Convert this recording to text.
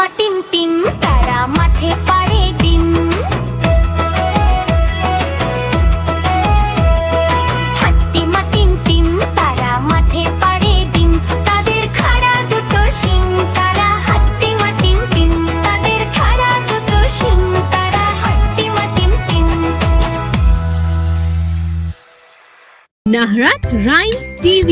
মা team team, তারা মাঠে পাড়ে ডিম। হাট্টি মা টিম টিম, তারা মাঠে পাড়ে ডিম। তাদের খাড়া দুটো শিং, তারা হাট্টি মা টিম টিম। তাদের খাড়া দুটো শিং, তারা হাট্টি মা team team. Nahrat Rhymes TV